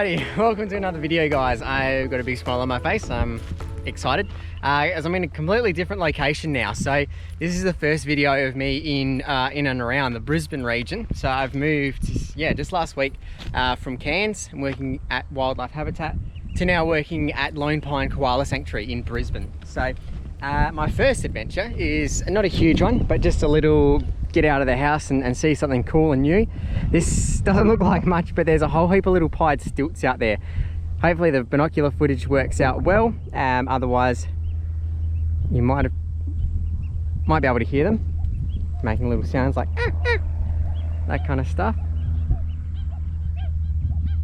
Alrighty, welcome to another video, guys. I've got a big smile on my face. I'm excited as I'm in a completely different location now. So this is the first video of me in and around the Brisbane region. So I've moved, just last week from Cairns and working at Wildlife Habitat to now working at Lone Pine Koala Sanctuary in Brisbane. So my first adventure is not a huge one, but just a little get out of the house and see something cool and new. This doesn't look like much, but there's a whole heap of little pied stilts out there. Hopefully the binocular footage works out well. Otherwise you might be able to hear them making little sounds like that kind of stuff.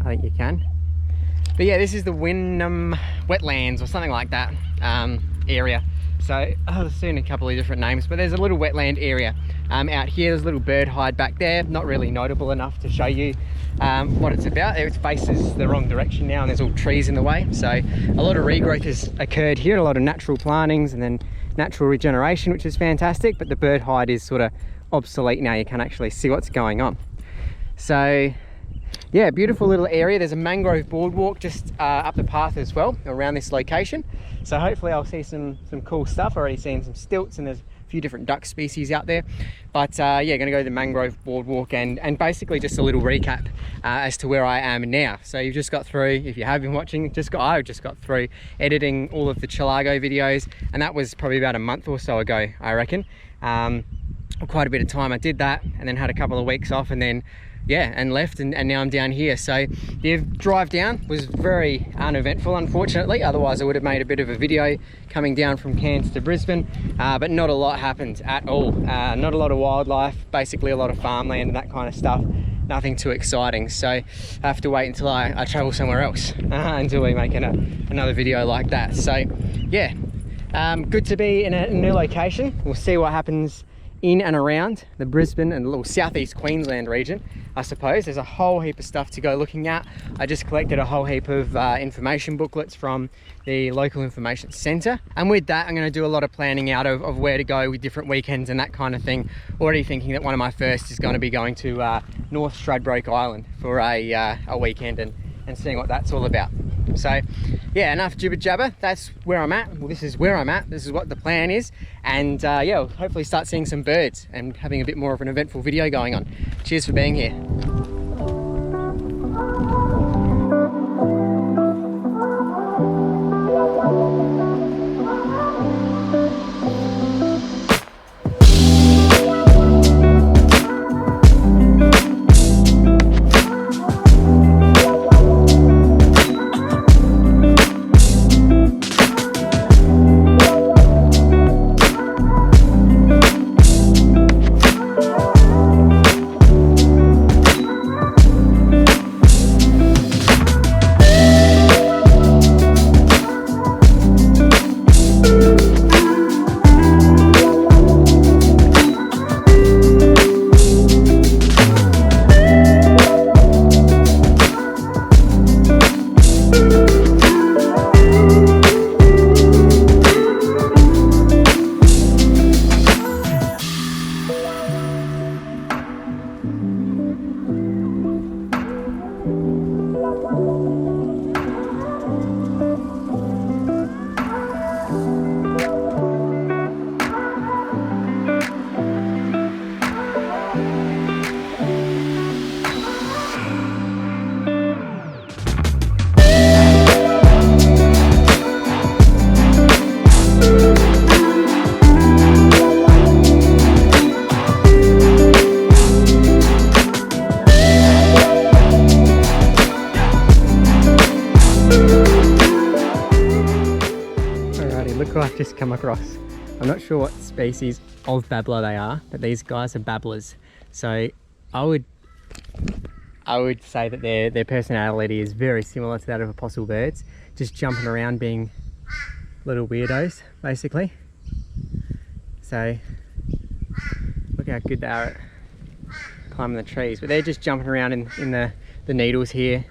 I think you can. But yeah, this is the Wynnum Wetlands or something like that area. So I've seen a couple of different names, but there's a little wetland area out here. There's a little bird hide back there, not really notable enough to show you what it's about. It faces the wrong direction now and there's all trees in the way. So a lot of regrowth has occurred here, a lot of natural plantings and then natural regeneration, which is fantastic, but the bird hide is sort of obsolete now. You can actually see what's going on. So yeah, beautiful little area. There's a mangrove boardwalk just up the path as well around this location. So hopefully I'll see some cool stuff. Already seen some stilts and there's a few different duck species out there. But yeah, gonna go to the mangrove boardwalk and basically just a little recap as to where I am now. So you've just got through, if you have been watching, I just got through editing all of the Chilago videos, and that was probably about a month or so ago, I reckon. Quite a bit of time I did that, and then had a couple of weeks off, and then yeah, and left, and now I'm down here. So the drive down was very uneventful, unfortunately. Otherwise I would have made a bit of a video coming down from Cairns to Brisbane, but not a lot happened at all. Not a lot of wildlife, basically a lot of farmland and that kind of stuff. Nothing too exciting. So I have to wait until I travel somewhere else until we make another video like that. So yeah, good to be in a new location. We'll see what happens in and around the Brisbane and a little southeast Queensland region, I suppose. There's a whole heap of stuff to go looking at. I just collected a whole heap of information booklets from the local information centre, and with that I'm going to do a lot of planning out of where to go with different weekends and that kind of thing. Already thinking that one of my first is going to be going to North Stradbroke Island for a weekend and seeing what that's all about. So yeah, enough jibber jabber. That's where I'm at. Well, this is where I'm at. This is what the plan is, and yeah, we'll hopefully start seeing some birds and having a bit more of an eventful video going on. Cheers for being here. I've just come across. I'm not sure what species of babbler they are, but these guys are babblers. So I would say that their personality is very similar to that of opossum birds, just jumping around being little weirdos basically. So look how good they are at climbing the trees, but they're just jumping around in the needles here,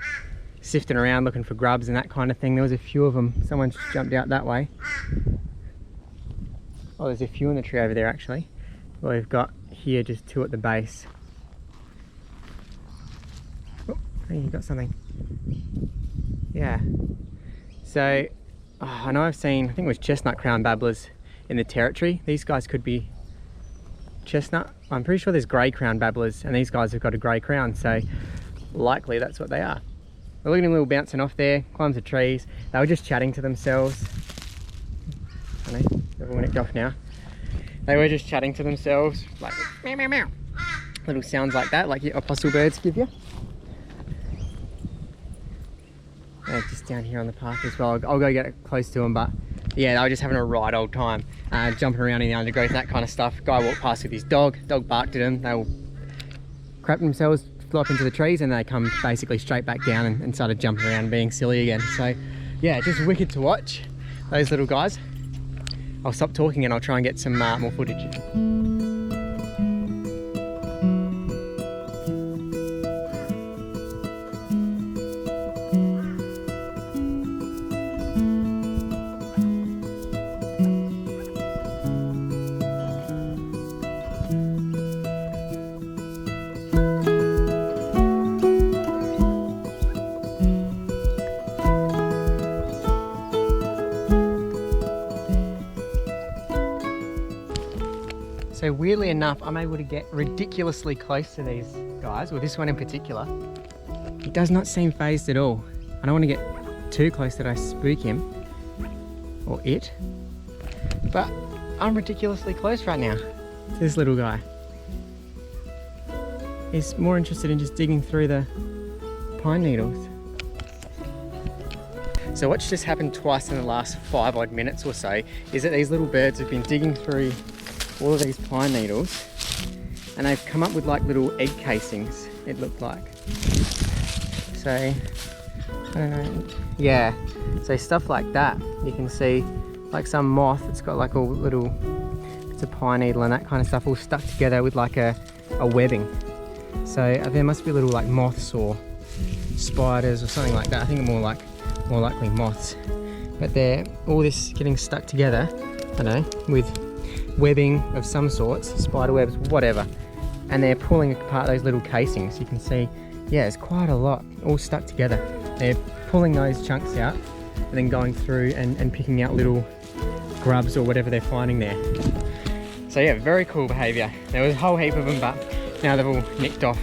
sifting around looking for grubs and that kind of thing. There was a few of them. Someone just jumped out that way. Oh, there's a few in the tree over there actually. Well, we've got here just two at the base. Oh, hey, you got something. Yeah. So, I know I've seen, I think it was chestnut crown babblers in the territory. These guys could be chestnut. I'm pretty sure there's grey crown babblers, and these guys have got a grey crown, so likely that's what they are. We're looking at them little bouncing off there, climbs the trees. They were just chatting to themselves. I know, everyone nicked off now. They were just chatting to themselves, like meow meow meow. Little sounds like that, like your apostle birds give you. They're just down here on the path as well. I'll go get close to them, but yeah, they were just having a right old time, jumping around in the undergrowth, that kind of stuff. Guy walked past with his dog barked at him. They all crapped themselves, flew up into the trees, and they come basically straight back down and started jumping around and being silly again. So yeah, just wicked to watch, those little guys. I'll stop talking and I'll try and get some more footage. So weirdly enough, I'm able to get ridiculously close to these guys, or this one in particular. He does not seem phased at all. I don't want to get too close that I spook him, or it, but I'm ridiculously close right now to this little guy. He's more interested in just digging through the pine needles. So what's just happened twice in the last 5 odd minutes or so is that these little birds have been digging through all of these pine needles, and they've come up with like little egg casings, it looked like. So I don't know, yeah, so stuff like that. You can see like some moth, it's got like all little bits of pine needle and that kind of stuff all stuck together with like a webbing. So there must be little like moths or spiders or something like that. I think more likely moths, but they're all this getting stuck together, I don't know, with webbing of some sorts, spider webs, whatever, and they're pulling apart those little casings. You can see, yeah, it's quite a lot all stuck together. They're pulling those chunks out and then going through and picking out little grubs or whatever they're finding there. So yeah, very cool behaviour. There was a whole heap of them, but now they've all nicked off